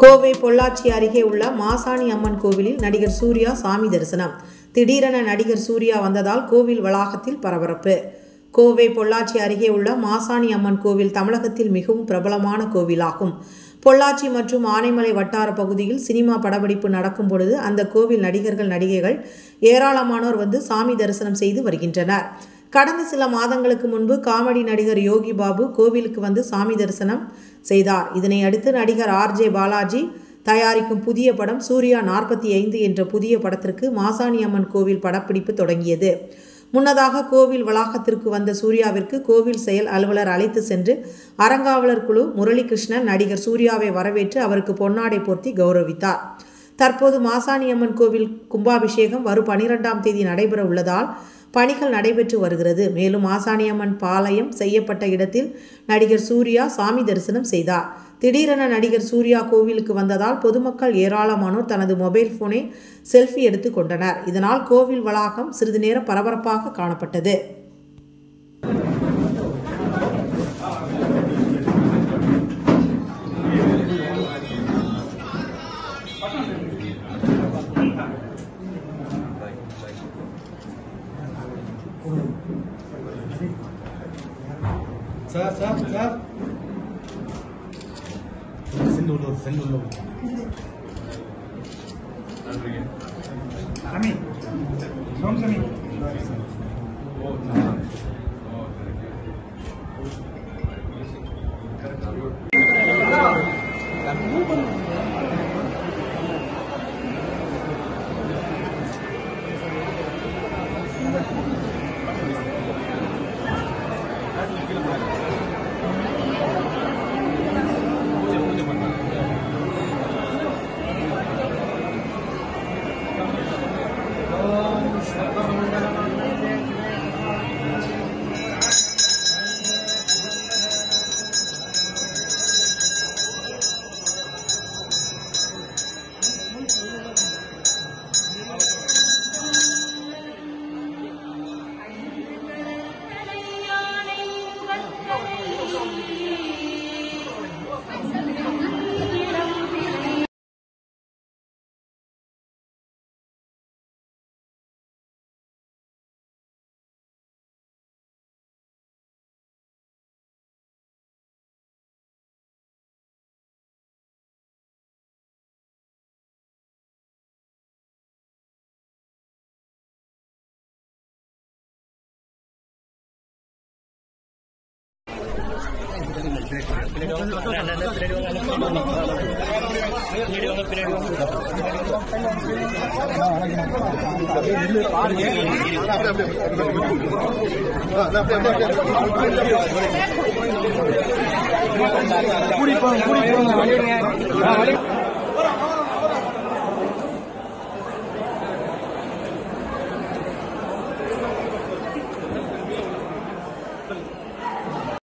கோவை பொள்ளாச்சி அருகே உள்ள மாசாணி அம்மன் கோவிலில் நடிகர் சூர்யா சாமி தரிசனம். திடீரென நடிகர் சூர்யா வந்ததால் கோவில் வளாகத்தில் பரபரப்பு. கோவை பொள்ளாச்சி அருகே உள்ள மாசாணி அம்மன் கோவில் தமிழகத்தில் மிகவும் பிரபலமான கோவிலாகும். பொள்ளாச்சி மற்றும் ஆனைமலை வட்டார பகுதியில் சினிமா படப்பிடிப்பு நடக்கும் பொழுது அந்த கோவில் நடிகர்கள் நடிகைகள் ஏராளமானோர் வந்து சாமி தரிசனம் செய்து வருகின்றனர். கடந்த சில மாதங்களுக்கு முன்பு காமெடி நடிகர் யோகி பாபு கோவிலுக்கு வந்து சாமி தரிசனம் செய்தார். இதனை அடுத்து நடிகர் RJ பாலாஜி தயாரிக்கும் புதிய படம் சூர்யா 45 என்ற புதிய படத்திற்கு மாசாணி அம்மன் கோவில் படப்பிடிப்பு தொடங்கியது. முன்னதாக கோவில் வளாகத்திற்கு வந்த சூர்யாவிற்கு கோவில் செயல் அலுவலர் அழைத்து சென்று அறங்காவலர் குழு முரளிகிருஷ்ணன் நடிகர் சூர்யாவை வரவேற்று அவருக்கு பொன்னாடை போர்த்தி கௌரவித்தார். தற்போது மாசாணி அம்மன் கோவில் கும்பாபிஷேகம் வரும் 12ஆம் தேதி நடைபெற உள்ளதால் பணிகள் நடைபெற்று வருகிறது. மேலும் மாசாணியம்மன் பாளையம் செய்யப்பட்ட இடத்தில் நடிகர் சூர்யா சாமி தரிசனம் செய்தார். திடீரென நடிகர் சூர்யா கோவிலுக்கு வந்ததால் பொதுமக்கள் ஏராளமானோர் தனது மொபைல் போனை செல்ஃபி எடுத்து கொண்டனர். இதனால் கோவில் வளாகம் சிறிது நேரம் பரபரப்பாக காணப்பட்டது. Sir. Send dulu. Sami. Sami. Puri